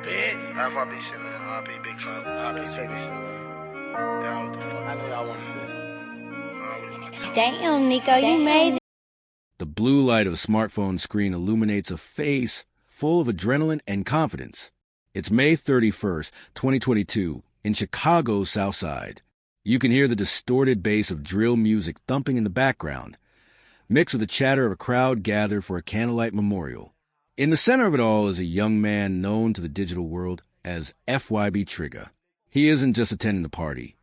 bitch. FYB shit, man. RP Big Club. RP Take shit, man. Y'all what the fuck? I know y'all want to Damn, Nico, you made it. The blue light of a smartphone screen illuminates a face full of adrenaline and confidence. It's May 31st, 2022, in Chicago's South Side. You can hear the distorted bass of drill music thumping in the background, mixed with the chatter of a crowd gathered for a candlelight memorial. In the center of it all is a young man known to the digital world as FYB Trigger. He isn't just attending the party.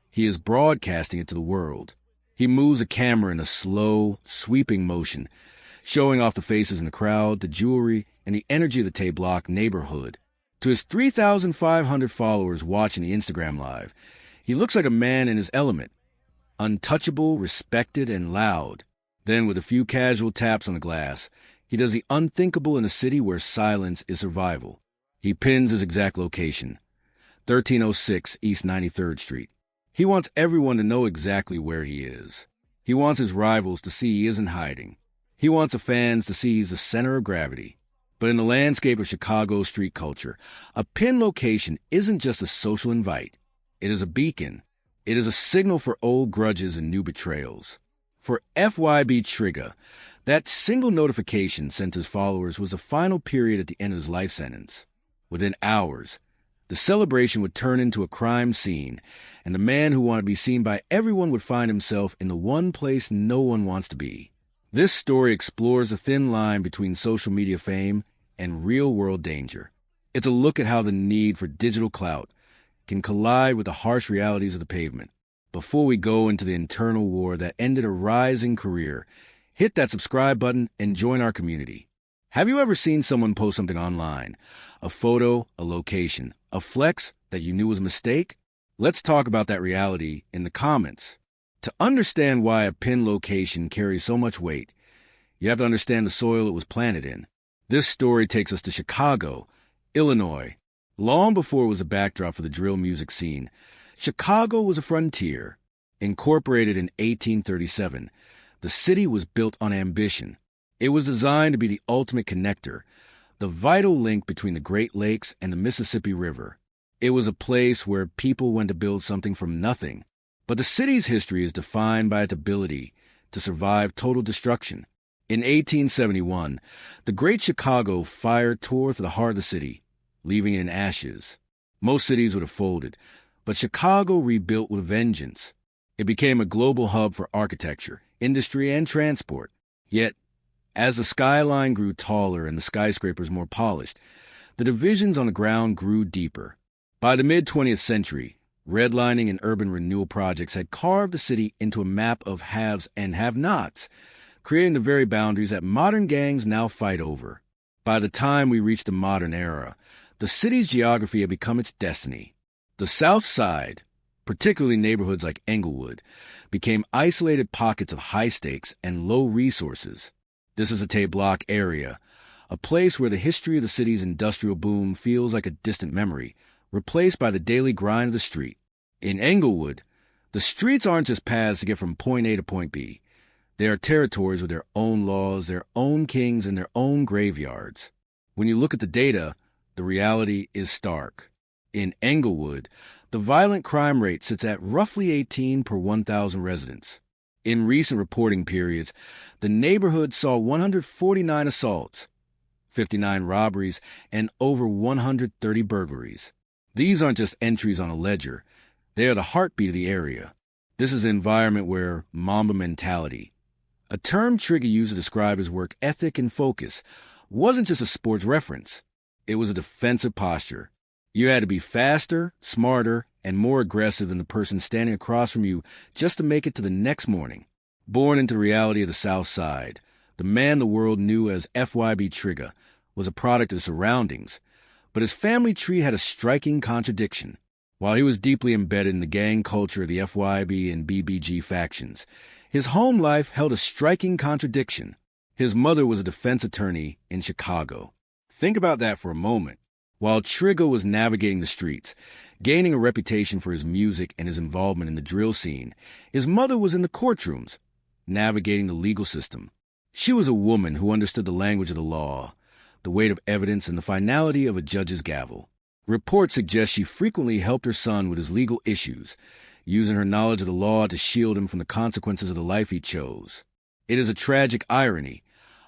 He is broadcasting it to the world. He moves a camera in a slow, sweeping motion, showing off the faces in the crowd, the jewelry, and the energy of the Tay Block neighborhood. To his 3,500 followers watching the Instagram Live, he looks like a man in his element, untouchable, respected, and loud. Then, with a few casual taps on the glass, he does the unthinkable in a city where silence is survival. He pins his exact location, 1306 East 93rd Street. He wants everyone to know exactly where he is. He wants his rivals to see he isn't hiding. He wants the fans to see he's the center of gravity. But in the landscape of Chicago street culture, a pin location isn't just a social invite. It is a beacon. It is a signal for old grudges and new betrayals. For FYB Trigger, that single notification sent his followers was the final period at the end of his life sentence. Within hours, the celebration would turn into a crime scene, and the man who wanted to be seen by everyone would find himself in the one place no one wants to be. This story explores the thin line between social media fame and real-world danger. It's a look at how the need for digital clout can collide with the harsh realities of the pavement. Before we go into the internal war that ended a rising career, hit that subscribe button and join our community. Have you ever seen someone post something online? A photo, a location, a flex that you knew was a mistake? Let's talk about that reality in the comments. To understand why a pin location carries so much weight, you have to understand the soil it was planted in. This story takes us to Chicago, Illinois. Long before it was a backdrop for the drill music scene, Chicago was a frontier. Incorporated in 1837, the city was built on ambition. It was designed to be the ultimate connector, the vital link between the Great Lakes and the Mississippi River. It was a place where people went to build something from nothing. But the city's history is defined by its ability to survive total destruction. In 1871, the Great Chicago Fire tore through the heart of the city, leaving it in ashes. Most cities would have folded, but Chicago rebuilt with a vengeance. It became a global hub for architecture, industry, and transport. Yet, as the skyline grew taller and the skyscrapers more polished, the divisions on the ground grew deeper. By the mid-20th century, redlining and urban renewal projects had carved the city into a map of haves and have-nots, creating the very boundaries that modern gangs now fight over. By the time we reached the modern era, the city's geography had become its destiny. The South Side, particularly neighborhoods like Englewood, became isolated pockets of high stakes and low resources. This is a Tay Block area, a place where the history of the city's industrial boom feels like a distant memory, replaced by the daily grind of the street. In Englewood, the streets aren't just paths to get from point A to point B. They are territories with their own laws, their own kings, and their own graveyards. When you look at the data, the reality is stark. In Englewood, the violent crime rate sits at roughly 18 per 1,000 residents. In recent reporting periods, the neighborhood saw 149 assaults, 59 robberies, and over 130 burglaries. These aren't just entries on a ledger. They are the heartbeat of the area. This is an environment where Mamba mentality, a term Trigger used to describe his work ethic and focus, wasn't just a sports reference. It was a defensive posture. You had to be faster, smarter, and more aggressive than the person standing across from you just to make it to the next morning. Born into the reality of the South Side, the man the world knew as FYB Trigger was a product of his surroundings, but his family tree had a striking contradiction. While he was deeply embedded in the gang culture of the FYB and BBG factions, his home life held a striking contradiction. His mother was a defense attorney in Chicago. Think about that for a moment. While Trigger was navigating the streets, gaining a reputation for his music and his involvement in the drill scene, his mother was in the courtrooms, navigating the legal system. She was a woman who understood the language of the law, the weight of evidence, and the finality of a judge's gavel. Reports suggest she frequently helped her son with his legal issues, using her knowledge of the law to shield him from the consequences of the life he chose. It is a tragic irony,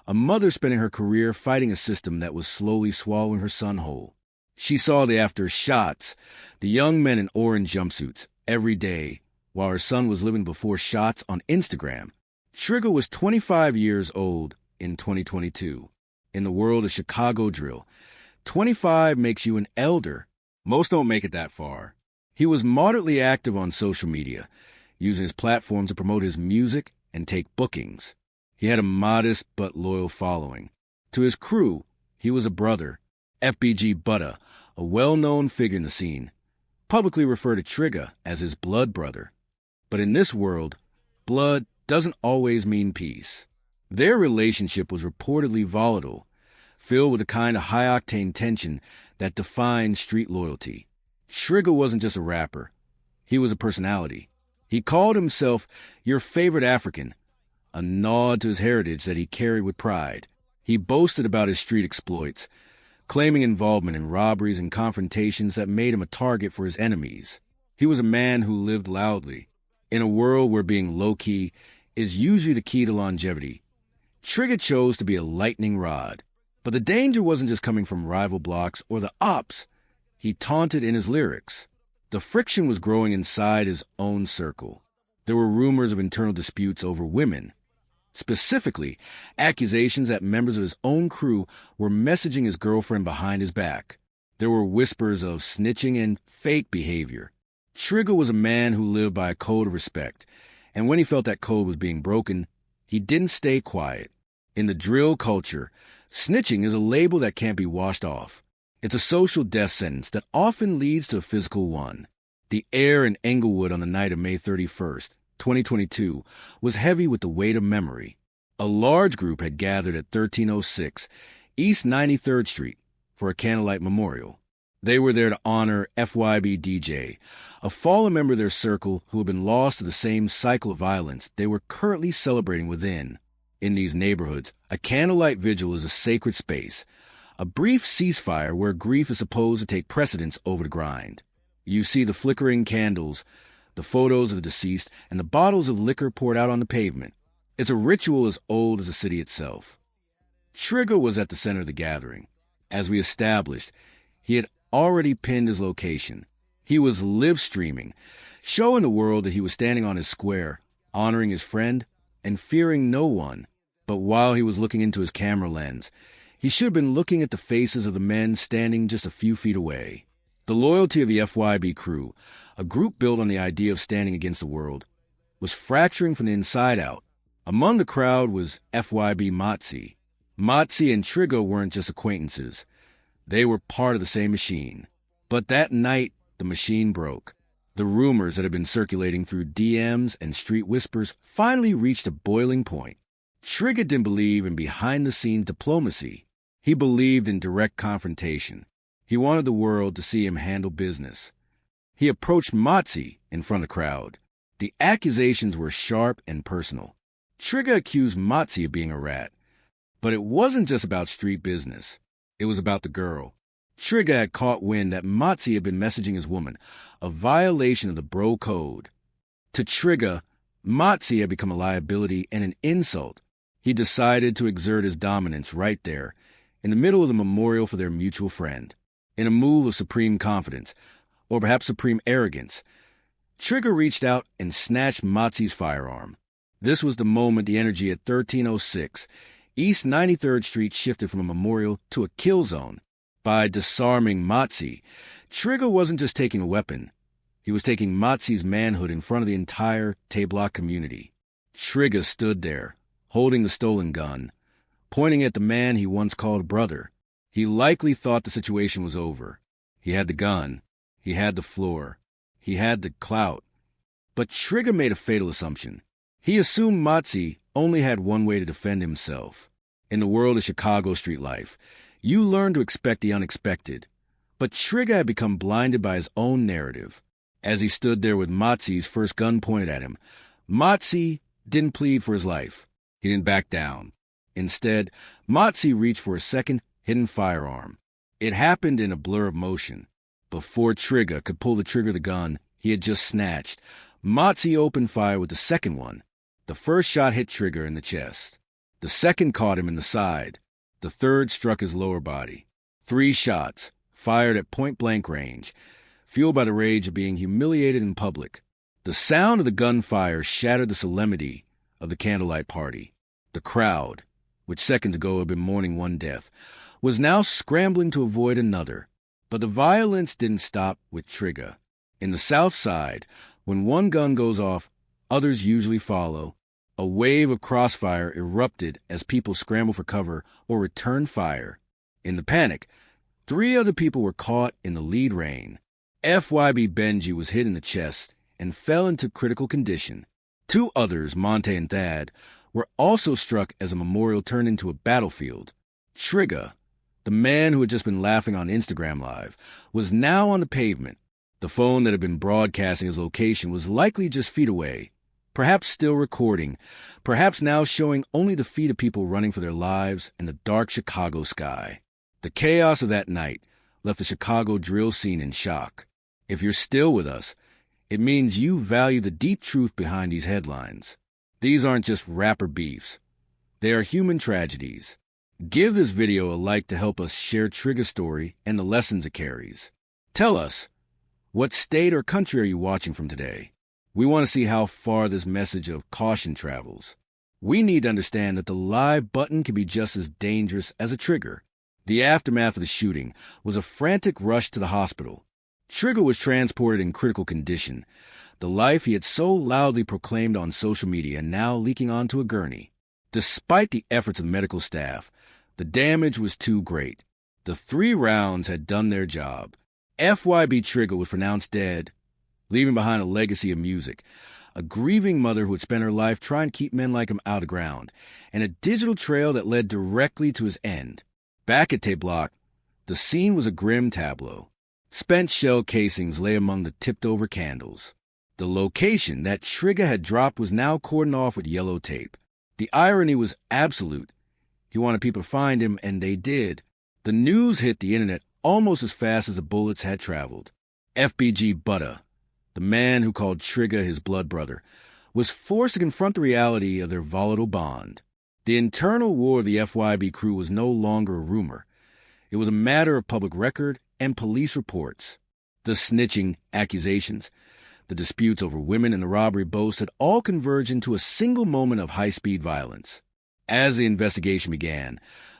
a mother spending her career fighting a system that was slowly swallowing her son whole. She saw the after shots, the young men in orange jumpsuits, every day, while her son was living before shots on Instagram. Trigger was 25 years old in 2022. In the world of Chicago drill, 25 makes you an elder. Most don't make it that far. He was moderately active on social media, using his platform to promote his music and take bookings. He had a modest but loyal following. To his crew, he was a brother. FBG Butta, a well-known figure in the scene, publicly referred to Trigger as his blood brother. But in this world, blood doesn't always mean peace. Their relationship was reportedly volatile, filled with the kind of high-octane tension that defines street loyalty. Trigger wasn't just a rapper. He was a personality. He called himself your favorite African, a nod to his heritage that he carried with pride. He boasted about his street exploits, claiming involvement in robberies and confrontations that made him a target for his enemies. He was a man who lived loudly. In a world where being low-key is usually the key to longevity, Trigger chose to be a lightning rod. But the danger wasn't just coming from rival blocks or the ops. He taunted in his lyrics. The friction was growing inside his own circle. There were rumors of internal disputes over women. Specifically, accusations that members of his own crew were messaging his girlfriend behind his back. There were whispers of snitching and fake behavior. Trigger was a man who lived by a code of respect, and when he felt that code was being broken, he didn't stay quiet. In the drill culture, snitching is a label that can't be washed off. It's a social death sentence that often leads to a physical one. The air in Englewood on the night of May 31st, 2022, was heavy with the weight of memory. A large group had gathered at 1306 East 93rd Street for a candlelight memorial. They were there to honor FYB DJ, a fallen member of their circle who had been lost to the same cycle of violence they were currently celebrating within. In these neighborhoods, a candlelight vigil is a sacred space, a brief ceasefire where grief is supposed to take precedence over the grind. You see the flickering candles, the photos of the deceased, and the bottles of liquor poured out on the pavement. It's a ritual as old as the city itself. Trigger was at the center of the gathering. As we established, he had already pinned his location. He was live streaming, showing the world that he was standing on his square, honoring his friend, and fearing no one. But while he was looking into his camera lens, he should have been looking at the faces of the men standing just a few feet away. The loyalty of the FYB crew, a group built on the idea of standing against the world, was fracturing from the inside out. Among the crowd was FYB Motzi. Motzi and Trigger weren't just acquaintances. They were part of the same machine. But that night, the machine broke. The rumors that had been circulating through DMs and street whispers finally reached a boiling point. Trigger didn't believe in behind-the-scenes diplomacy. He believed in direct confrontation. He wanted the world to see him handle business. He approached Motzi in front of the crowd. The accusations were sharp and personal. Trigger accused Motzi of being a rat. But it wasn't just about street business. It was about the girl. Trigger had caught wind that Motzi had been messaging his woman, a violation of the bro code. To Trigger, Motzi had become a liability and an insult. He decided to exert his dominance right there, in the middle of the memorial for their mutual friend. In a move of supreme confidence, or perhaps supreme arrogance, Trigger reached out and snatched Motzi's firearm. This was the moment the energy at 1306 East 93rd Street shifted from a memorial to a kill zone. By disarming Motzi, Trigger wasn't just taking a weapon. He was taking Motzi's manhood in front of the entire T-Block community. Trigger stood there, holding the stolen gun, pointing at the man he once called brother. He likely thought the situation was over. He had the gun. He had the floor. He had the clout. But Trigger made a fatal assumption. He assumed Motzi only had one way to defend himself. In the world of Chicago street life, you learn to expect the unexpected. But Trigger had become blinded by his own narrative. As he stood there with Motzi's first gun pointed at him, Motzi didn't plead for his life. He didn't back down. Instead, Motzi reached for a second hidden firearm. It happened in a blur of motion. Before Trigger could pull the trigger of the gun he had just snatched, Motzi opened fire with the second one. The first shot hit Trigger in the chest. The second caught him in the side. The third struck his lower body. 3 shots, fired at point-blank range, fueled by the rage of being humiliated in public. The sound of the gunfire shattered the solemnity of the candlelight party. The crowd, which seconds ago had been mourning one death, was now scrambling to avoid another. But the violence didn't stop with Trigger. In the South Side, when one gun goes off, others usually follow. A wave of crossfire erupted as people scrambled for cover or returned fire. In the panic, 3 other people were caught in the lead rain. FYB Benji was hit in the chest and fell into critical condition. 2 others, Monte and Thad, were also struck as a memorial turned into a battlefield. Trigger, the man who had just been laughing on Instagram Live, was now on the pavement. The phone that had been broadcasting his location was likely just feet away, perhaps still recording, perhaps now showing only the feet of people running for their lives in the dark Chicago sky. The chaos of that night left the Chicago drill scene in shock. If you're still with us, it means you value the deep truth behind these headlines. These aren't just rapper beefs. They are human tragedies. Give this video a like to help us share Trigger's story and the lessons it carries. Tell us, what state or country are you watching from today? We want to see how far this message of caution travels. We need to understand that the live button can be just as dangerous as a trigger. The aftermath of the shooting was a frantic rush to the hospital. Trigger was transported in critical condition, the life he had so loudly proclaimed on social media now leaking onto a gurney. Despite the efforts of the medical staff, the damage was too great. The 3 rounds had done their job. FYB Trigger was pronounced dead, leaving behind a legacy of music, a grieving mother who had spent her life trying to keep men like him out of ground, and a digital trail that led directly to his end. Back at Tape Block, the scene was a grim tableau. Spent shell casings lay among the tipped-over candles. The location that Trigger had dropped was now cordoned off with yellow tape. The irony was absolute. He wanted people to find him, and they did. The news hit the internet almost as fast as the bullets had traveled. FBG Butter, the man who called Trigger his blood brother, was forced to confront the reality of their volatile bond. The internal war of the FYB crew was no longer a rumor. It was a matter of public record and police reports. The snitching accusations, the disputes over women, and the robbery boasts had all converged into a single moment of high-speed violence. As the investigation began,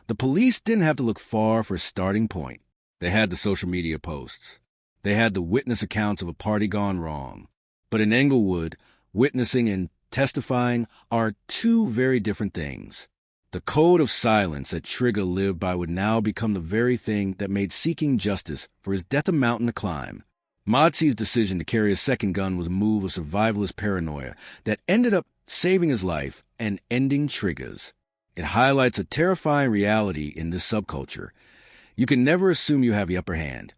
the police didn't have to look far for a starting point. They had the social media posts. They had the witness accounts of a party gone wrong. But in Englewood, witnessing and testifying are 2 very different things. The code of silence that Trigger lived by would now become the very thing that made seeking justice for his death a mountain to climb. Motzi's decision to carry a second gun was a move of survivalist paranoia that ended up saving his life and ending Trigger's. It highlights a terrifying reality in this subculture. You can never assume you have the upper hand,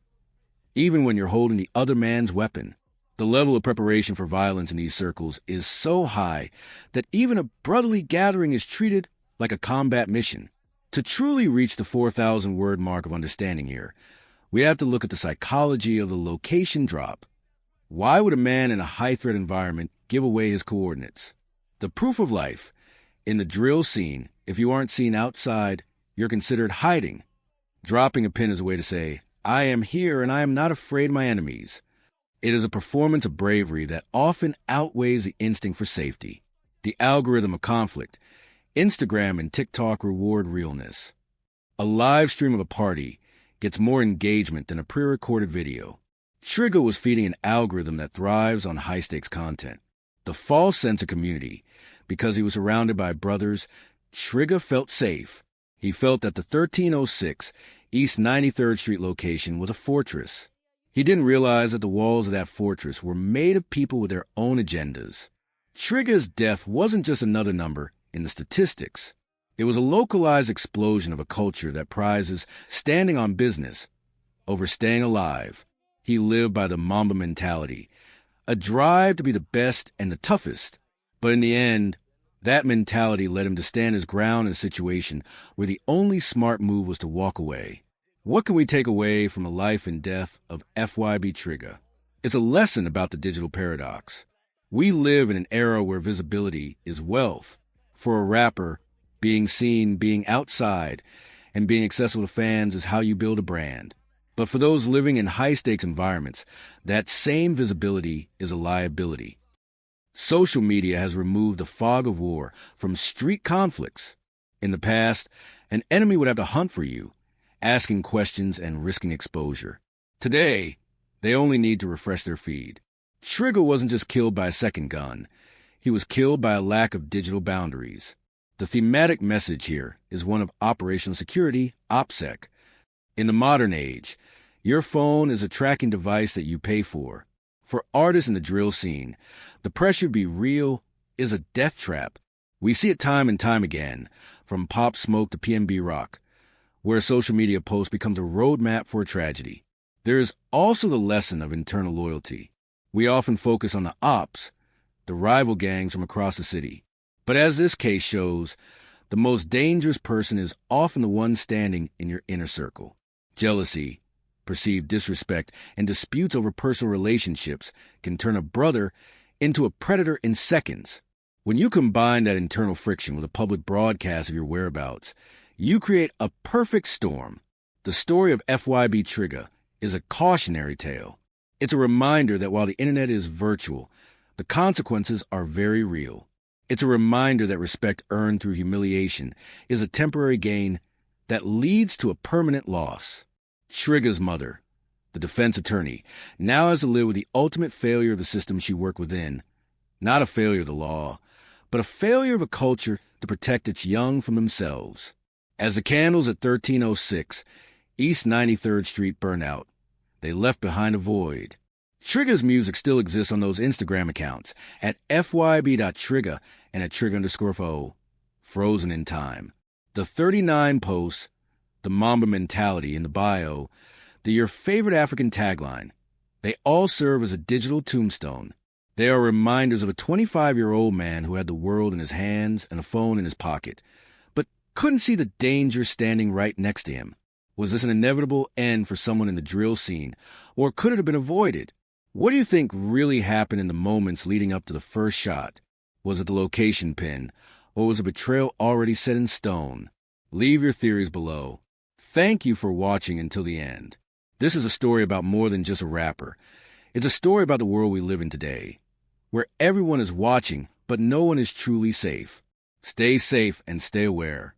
even when you're holding the other man's weapon. The level of preparation for violence in these circles is so high that even a brotherly gathering is treated like a combat mission. To truly reach the 4,000-word mark of understanding here, we have to look at the psychology of the location drop. Why would a man in a high-threat environment give away his coordinates? The proof of life. In the drill scene, if you aren't seen outside, you're considered hiding. Dropping a pin is a way to say, I am here and I am not afraid of my enemies. It is a performance of bravery that often outweighs the instinct for safety. The algorithm of conflict. Instagram and TikTok reward realness. A live stream of a party gets more engagement than a pre-recorded video. Trigger was feeding an algorithm that thrives on high-stakes content. The false sense of community. Because he was surrounded by brothers, Trigger felt safe. He felt that the 1306 East 93rd Street location was a fortress. He didn't realize that the walls of that fortress were made of people with their own agendas. Trigger's death wasn't just another number in the statistics. It was a localized explosion of a culture that prizes standing on business over staying alive. He lived by the Mamba mentality, a drive to be the best and the toughest. But in the end, that mentality led him to stand his ground in a situation where the only smart move was to walk away. What can we take away from the life and death of FYB Trigger? It's a lesson about the digital paradox. We live in an era where visibility is wealth. For a rapper, being seen, being outside, and being accessible to fans is how you build a brand. But for those living in high-stakes environments, that same visibility is a liability. Social media has removed the fog of war from street conflicts. In the past, an enemy would have to hunt for you, asking questions and risking exposure. Today, they only need to refresh their feed. Trigger wasn't just killed by a second gun. He was killed by a lack of digital boundaries. The thematic message here is one of operational security, OPSEC. In the modern age, your phone is a tracking device that you pay for. For artists in the drill scene, the pressure to be real is a death trap. We see it time and time again, from Pop Smoke to PNB Rock, where a social media post becomes a roadmap for a tragedy. There is also the lesson of internal loyalty. We often focus on the ops, the rival gangs from across the city. But as this case shows, the most dangerous person is often the one standing in your inner circle. Jealousy, perceived disrespect, and disputes over personal relationships can turn a brother into a predator in seconds. When you combine that internal friction with a public broadcast of your whereabouts, you create a perfect storm. The story of FYB Trigger is a cautionary tale. It's a reminder that while the internet is virtual, the consequences are very real. It's a reminder that respect earned through humiliation is a temporary gain that leads to a permanent loss. Trigger's mother, the defense attorney, now has to live with the ultimate failure of the system she worked within. Not a failure of the law, but a failure of a culture to protect its young from themselves. As the candles at 1306 East 93rd Street burn out, they left behind a void. Trigger's music still exists on those Instagram accounts at fyb.trigger and at trigger_fo, frozen in time. The 39 posts, the Mamba mentality in the bio, the your favorite African tagline, they all serve as a digital tombstone. They are reminders of a 25-year-old man who had the world in his hands and a phone in his pocket, but couldn't see the danger standing right next to him. Was this an inevitable end for someone in the drill scene, or could it have been avoided? What do you think really happened in the moments leading up to the first shot? Was it the location pin, or was a betrayal already set in stone? Leave your theories below. Thank you for watching until the end. This is a story about more than just a rapper. It's a story about the world we live in today, where everyone is watching, but no one is truly safe. Stay safe and stay aware.